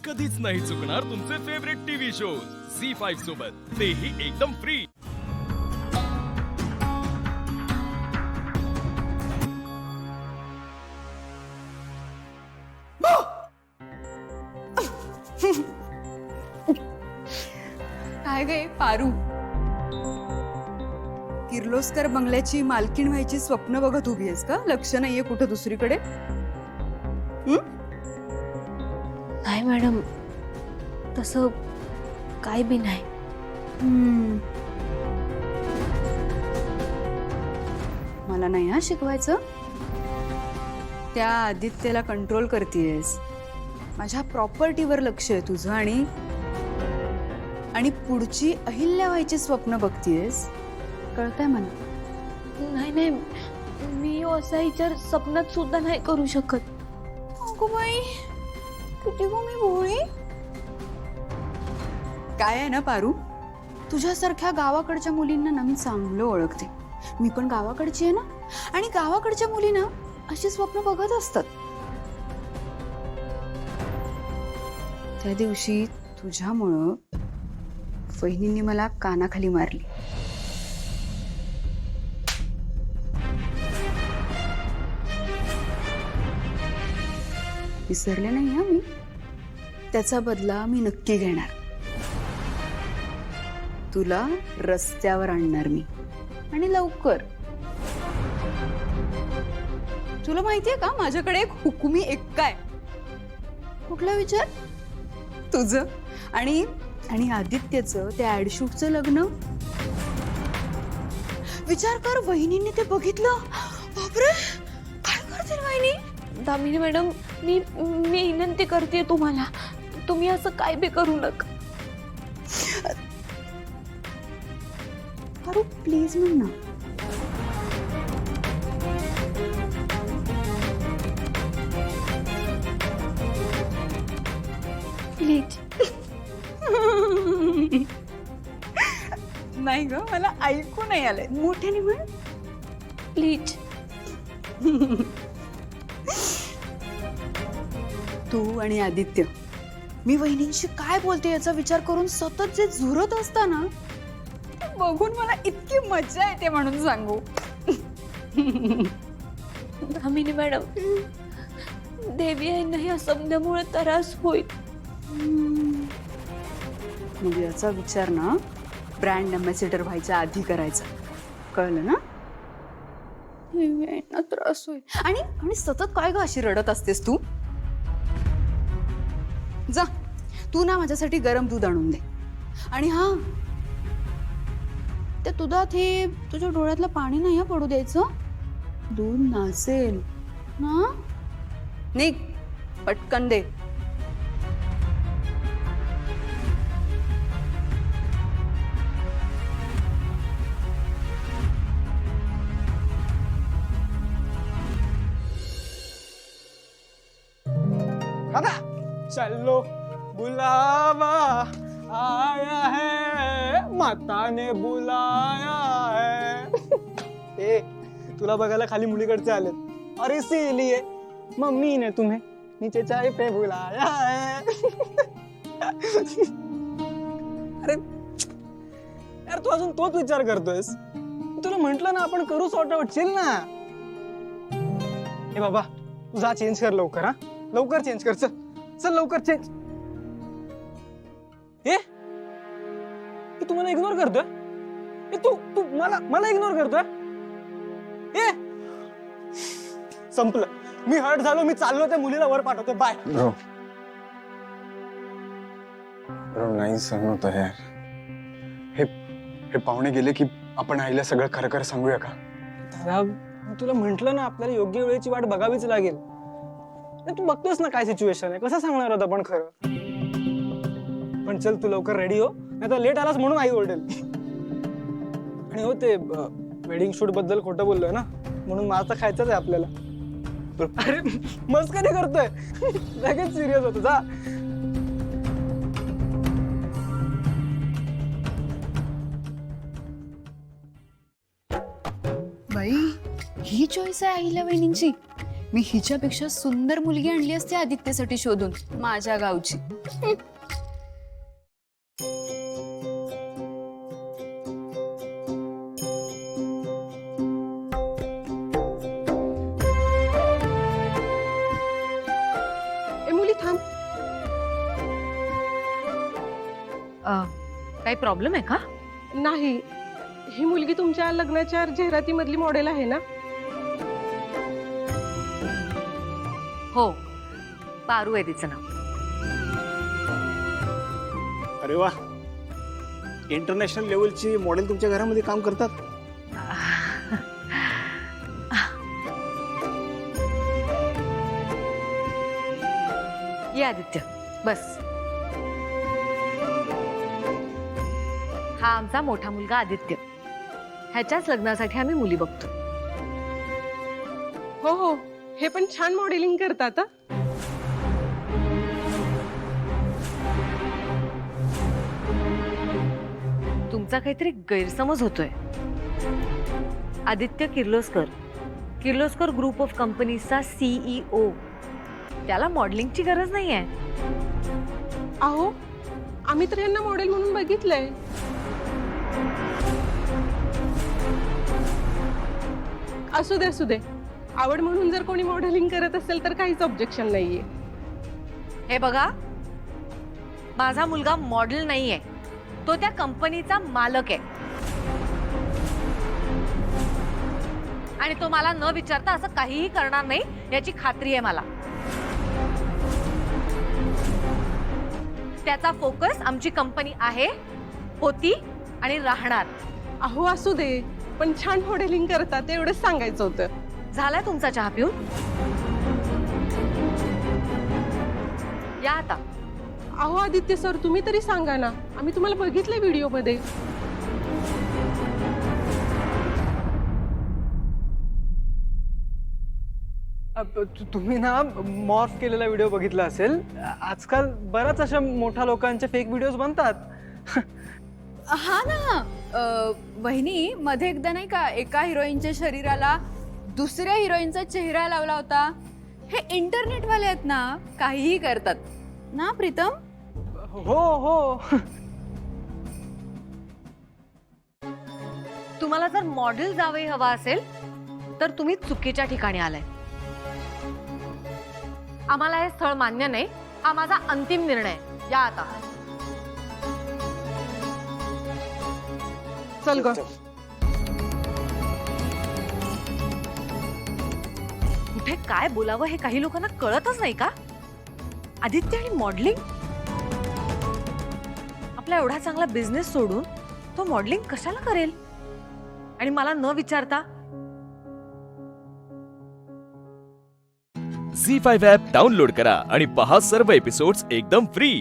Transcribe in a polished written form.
कधीच नाही चुकणार तुमचे फेवरेट टीव्ही शोज झी5 सोबत, तेही एकदम फ्री। काय गे पारू, किर्लोस्कर बंगल्याची मालकीण व्हायची स्वप्न बघत उभी आहेस का? लक्ष नाहीये कुठं दुसरीकडे? नाही मॅडम, तसं काय बी नाही। मला नाही हा शिकवायचं। त्या आदित्यला कंट्रोल करतेयस, माझ्या प्रॉपर्टीवर लक्ष आहे तुझं, आणि पुढची अहिल्या व्हायची स्वप्न बघतीयस, कळतंय मला? नाही नाही, मी असा विचार स्वप्नात सुद्धा नाही करू शकत। अगं बाई, किती गो मी भोळी। काय आहे ना पारू, तुझ्यासारख्या गावाकडच्या मुलींना ना मी चांगलं ओळखते। मी पण गावाकडची आहे ना, आणि गावाकडच्या मुलींना अशी स्वप्न बघत असतात। त्या दिवशी तुझ्यामुळं वहिनींनी मला कानाखाली मारली। विसरले नाही हा मी, त्याचा बदला मी नक्की घेणार। तुला रस्त्यावर आणणार मी, आणि लवकर। तुला माहितीये का, माझ्याकडे एक हुकुमी एक्का आहे। कुठला विचार? तुझं आणि आदित्यचं त्या ऍड शूटचं लग्न। विचार कर, वहिनींनी ते बघितलं, बापरे, काय करतील वहिनी? दामिनी मॅडम, मी विनंती करते तुम्हाला, तुम्ही असं काय बी करू नका। अरे प्लीज म्हण ना। प्लीज। नाही ग, मला ऐकू नाही आलंय, मोठ्याने म्हण प्लीज। तू आणि आदित्य, मी वहिनींशी काय बोलते याचा विचार करून सतत जे झुरत असता ना, ते बघून मला इतकी मजा येते म्हणून सांगू। दामिनी मॅडम, देवी यांना या समजामुळे त्रास होईल। मग याचा विचार ना ब्रँड अम्बॅसिडर व्हायच्या आधी करायचा, कळलं ना? यांना त्रास होईल। आणि सतत काय ग अशी रडत असतेस तू? जा, तू ना माझ्यासाठी गरम दूध आणून दे। आणि हा, त्या दुधात हे तुझ्या डोळ्यातलं पाणी नाही पडू द्यायचं, दूध नासेल ना। निघ, पटकन दे। चलो बुलावा आया है, माता ने बुलाया है। ए, तुला बघायला खाली मुलीकडचे आलेत, और इसीलिए मम्मी ने तुम्हें नीचे चाय पे बुलाया है। अरे यार, तू अजून तोच विचार करतोयस? तुला म्हंटल ना आपण करू सॉर्ट आउट, चिल ना। ए बाबा, तू जा चेंज कर लवकर, हा लवकर चेंज कर, चल चल लवकर चेंज। ए, तू मला इग्नोर करतोय? तू मला इग्नोर करतोय? ए, संपलं, मी हर्ट झालो, मी चाललो त्या मुलीला वर पाठवतोय, बाय। ब्रो नाही सहन होत यार। हे पाहुणे गेले की आपण आईला सगळं खरं खरं सांगूया का? दादा, तुला म्हंटल ना आपल्याला योग्य वेळेची वाट बघावीच लागेल। तू बघतोस ना काय सिच्युएशन आहे, कसं सांगणार होता आपण खरं? पण चल, तू लवकर रेडी हो, नाही तर लेट आलास म्हणून आई ओरडेल। आणि हो, ते वेडिंग शूट बद्दल खोटं बोललोय ना, म्हणून मासा खायचाच आहे आपल्याला। अरे मस्करी करतोय, लगेच सिरियस होतो, जा। बाई, ही चॉईस आहे आईला वहिनींची। मी हिच्यापेक्षा सुंदर मुलगी आणली असते आदित्यसाठी शोधून, माझ्या गावची. ए मुली थांब. काही प्रॉब्लेम आहे का? नाही, ही मुलगी तुमच्या लग्नाच्या जाहिराती मधली मॉडेल आहे ना? हो, पारू आहे तिचं नाव. अरे वा, इंटरनॅशनल लेवलची मॉडेल तुमच्या घरामध्ये काम करतात. ये आदित्य, बस. हा आमचा मोठा मुलगा आदित्य. ह्याच्याच लग्नासाठी आम्ही मुली बघतो. हो हो, हे पण छान मॉडेलिंग करतात हं. तुमचा काहीतरी गैरसमज होतोय. आदित्य किर्लोस्कर ग्रुप ऑफ कंपनीजचा CEO. त्याला मॉडेलिंगची गरज नाहीये. अहो, आम्ही तर यांना मॉडेल म्हणून बघितलंय. असू दे असू दे, आवड म्हणून जर कोणी मॉडेलिंग करत असेल तर काहीच ऑब्जेक्शन नाहीये. हे बघा, माझा मुलगा मॉडेल नाहीये, तो त्या कंपनीचा मालक आहे. आणि तो मला न विचारता असं काहीही करणार नाही याची खात्री आहे मला. त्याचा फोकस आमची कंपनी आहे, होती आणि राहणार. अहो असू दे, पण छान मॉडेलिंग करतात एवढंच सांगायचं होतं. झालाय तुमचा चहा पिऊन? या आता. अहो आदित्य सर, तुम्ही तरी सांगा ना, आम्ही तुम्हाला बघितलंय व्हिडिओ मध्ये. तुम्ही ना मॉर्फ केलेला व्हिडिओ बघितला असेल. आजकाल बऱ्याच अशा मोठ्या लोकांचे फेक व्हिडिओज बनतात. हा ना, वहिनी मध्ये एकदा नाही का एका हिरोईनच्या शरीराला दुसऱ्या हिरोईनचा चेहरा लावला होता. हे इंटरनेट वाले आहेत ना, काहीही करतात ना प्रीतम. हो हो. तुम्हाला जर मॉडेल जावई हवा असेल तर तुम्ही चुकीच्या ठिकाणी आलाय. आम्हाला हे स्थळ मान्य नाही, हा माझा अंतिम निर्णय. या आता. चल ग. कुठे काय बोलावं हे काही लोकांना कळतच नाही का? आदित्य आणि मॉडेलिंग. आपला एवढा चांगला बिझनेस सोडून तो मॉडेलिंग कशाला करेल? आणि मला न विचारता. झी5 ॲप डाउनलोड करा आणि पहा सर्व एपिसोड्स एकदम फ्री.